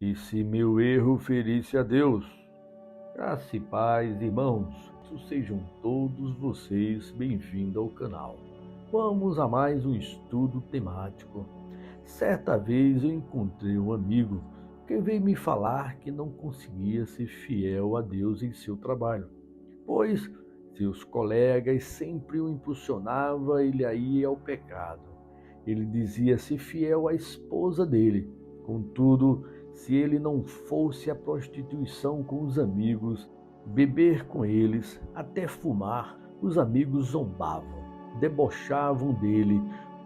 E se meu erro ferisse a Deus? Graça e paz, irmãos, sejam todos vocês bem-vindos ao canal. Vamos a mais um estudo temático. Certa vez eu encontrei um amigo que veio me falar que não conseguia ser fiel a Deus em seu trabalho, pois seus colegas sempre o impulsionavam ele a ir ao pecado. Ele dizia ser fiel à esposa dele, contudo, se ele não fosse à prostituição com os amigos, beber com eles, até fumar, os amigos zombavam, debochavam dele,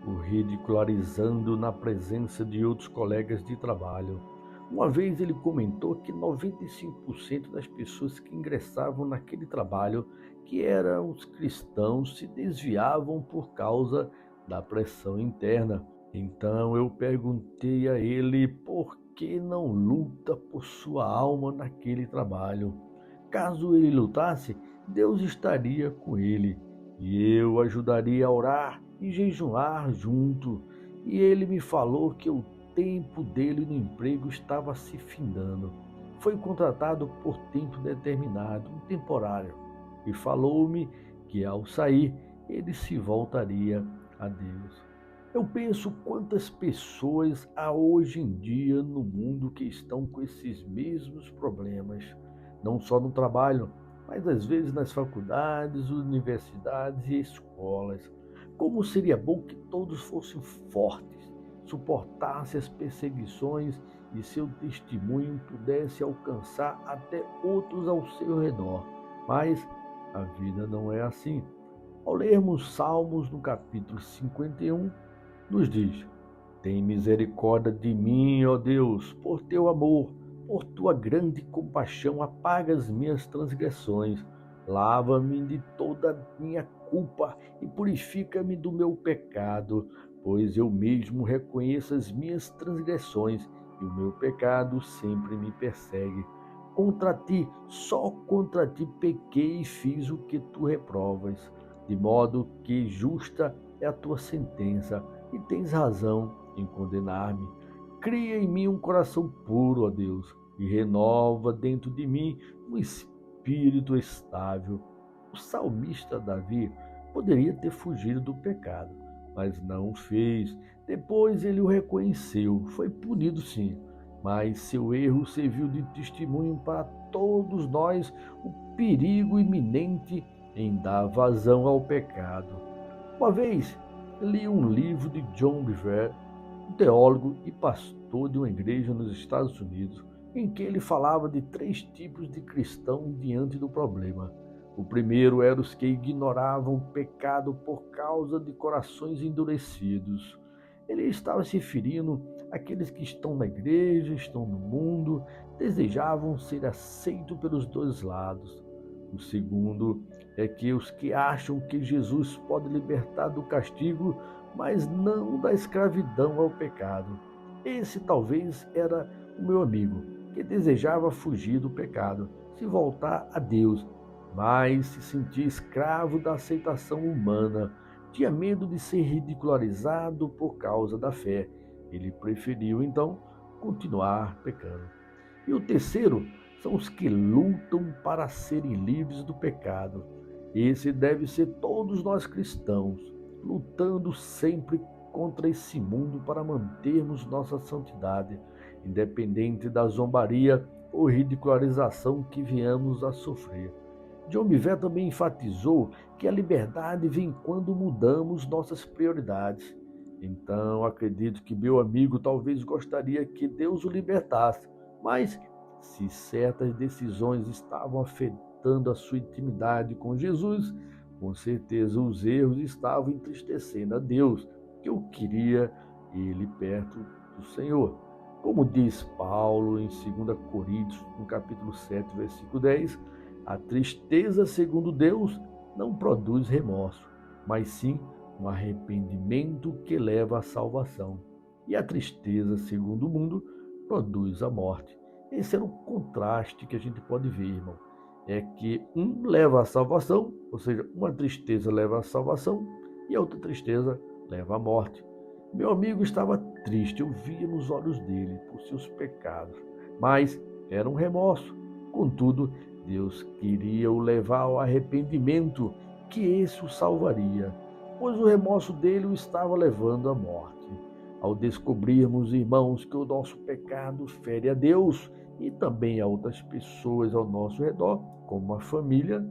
o ridicularizando na presença de outros colegas de trabalho. Uma vez ele comentou que 95% das pessoas que ingressavam naquele trabalho, que eram os cristãos, se desviavam por causa da pressão interna. Então eu perguntei a ele por que não luta por sua alma naquele trabalho. Caso ele lutasse, Deus estaria com ele e eu ajudaria a orar e jejuar junto. E ele me falou que o tempo dele no emprego estava se findando. Foi contratado por tempo determinado, um temporário, e falou-me que ao sair ele se voltaria a Deus. Eu penso quantas pessoas há hoje em dia no mundo que estão com esses mesmos problemas, não só no trabalho, mas às vezes nas faculdades, universidades e escolas. Como seria bom que todos fossem fortes, suportassem as perseguições e seu testemunho pudesse alcançar até outros ao seu redor. Mas a vida não é assim. Ao lermos Salmos no capítulo 51, nos diz: Tem misericórdia de mim, ó Deus, por teu amor, por tua grande compaixão, apaga as minhas transgressões, lava-me de toda a minha culpa e purifica-me do meu pecado, pois eu mesmo reconheço as minhas transgressões e o meu pecado sempre me persegue. Contra ti, só contra ti pequei e fiz o que tu reprovas, de modo que justa é a tua sentença e tens razão em condenar-me. Cria em mim um coração puro, ó Deus, e renova dentro de mim um espírito estável. O salmista Davi poderia ter fugido do pecado, mas não o fez. Depois ele o reconheceu, foi punido sim, mas seu erro serviu de testemunho para todos nós o perigo iminente em dar vazão ao pecado. Uma vez li um livro de John Bevere, um teólogo e pastor de uma igreja nos Estados Unidos, em que ele falava de 3 tipos de cristão diante do problema. O primeiro era os que ignoravam o pecado por causa de corações endurecidos. Ele estava se referindo àqueles que estão na igreja, estão no mundo, desejavam ser aceitos pelos dois lados. O segundo é que os que acham que Jesus pode libertar do castigo, mas não da escravidão ao pecado. Esse talvez era o meu amigo, que desejava fugir do pecado, se voltar a Deus, mas se sentia escravo da aceitação humana, tinha medo de ser ridicularizado por causa da fé. Ele preferiu, então, continuar pecando. E o terceiro são os que lutam para serem livres do pecado. Esse deve ser todos nós cristãos, lutando sempre contra esse mundo para mantermos nossa santidade, independente da zombaria ou ridicularização que viemos a sofrer. John Bevere também enfatizou que a liberdade vem quando mudamos nossas prioridades. Então, acredito que meu amigo talvez gostaria que Deus o libertasse, mas se certas decisões estavam afetando a sua intimidade com Jesus, com certeza os erros estavam entristecendo a Deus, que eu queria ele perto do Senhor. Como diz Paulo em 2 Coríntios, no capítulo 7, versículo 10, a tristeza, segundo Deus, não produz remorso, mas sim um arrependimento que leva à salvação. E a tristeza, segundo o mundo, produz a morte. Esse era o contraste que a gente pode ver, irmão. É que um leva à salvação, ou seja, uma tristeza leva à salvação e a outra tristeza leva à morte. Meu amigo estava triste, eu via nos olhos dele por seus pecados. mas era um remorso. Contudo, Deus queria o levar ao arrependimento, que esse o salvaria, pois o remorso dele o estava levando à morte. Ao descobrirmos, irmãos, que o nosso pecado fere a Deus e também a outras pessoas ao nosso redor, como a família,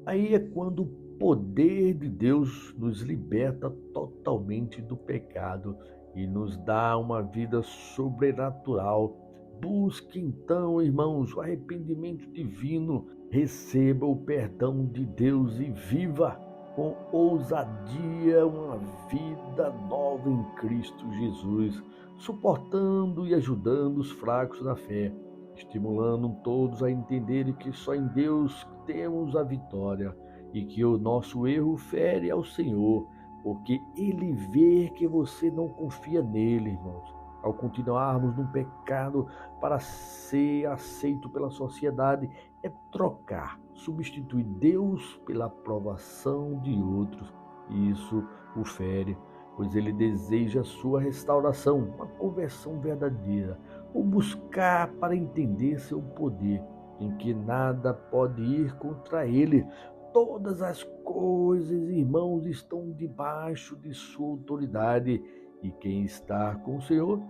aí é quando o poder de Deus nos liberta totalmente do pecado e nos dá uma vida sobrenatural. Busque então, irmãos, o arrependimento divino, receba o perdão de Deus e viva com ousadia uma vida nova em Cristo Jesus, suportando e ajudando os fracos na fé, estimulando todos a entenderem que só em Deus temos a vitória e que o nosso erro fere ao Senhor, porque Ele vê que você não confia nele, irmãos. Ao continuarmos no pecado para ser aceito pela sociedade, é trocar, substituir Deus pela aprovação de outros. E isso o fere, pois Ele deseja a sua restauração, uma conversão verdadeira, ou buscar para entender seu poder, em que nada pode ir contra ele. Todas as coisas, irmãos, estão debaixo de sua autoridade, e quem está com o Senhor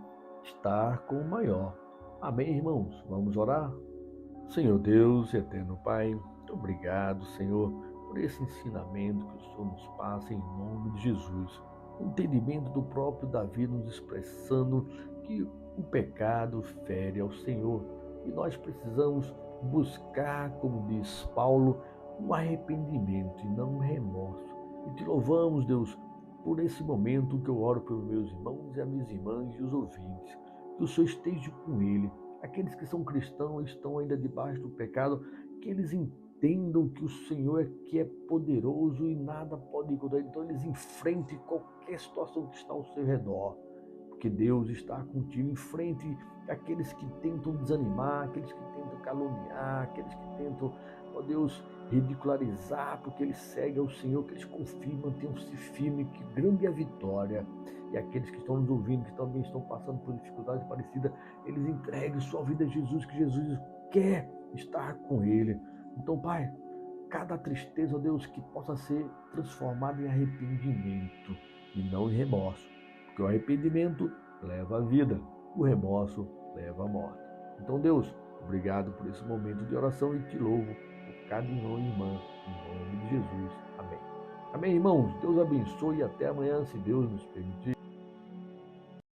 está com o maior. Amém, irmãos? Vamos orar? Senhor Deus, eterno Pai, muito obrigado, Senhor, por esse ensinamento que o Senhor nos passa em nome de Jesus. O entendimento do próprio Davi nos expressando que o pecado fere ao Senhor e nós precisamos buscar, como diz Paulo, um arrependimento e não um remorso. E te louvamos, Deus, por esse momento que eu oro pelos meus irmãos e as minhas irmãs e os ouvintes. Que o Senhor esteja com ele. Aqueles que são cristãos estão ainda debaixo do pecado, que eles entendam que o Senhor é poderoso e nada pode contra ele. Então eles enfrentem qualquer situação que está ao seu redor, porque Deus está contigo. Enfrente aqueles que tentam desanimar, aqueles que tentam caluniar, aqueles que tentam, ó Deus, ridicularizar, porque eles seguem ao Senhor, que eles confiem, mantenham-se firmes, que grande é a vitória. E aqueles que estão nos ouvindo, que também estão passando por dificuldades parecidas, eles entreguem sua vida a Jesus, que Jesus quer estar com ele. Então, Pai, cada tristeza, ó Deus, que possa ser transformada em arrependimento e não em remorso, porque o arrependimento leva à vida, o remorso leva à morte. Então, Deus, obrigado por esse momento de oração e te louvo por cada irmão e irmã, em nome de Jesus. Amém. Amém, irmãos. Deus abençoe e até amanhã, se Deus nos permitir.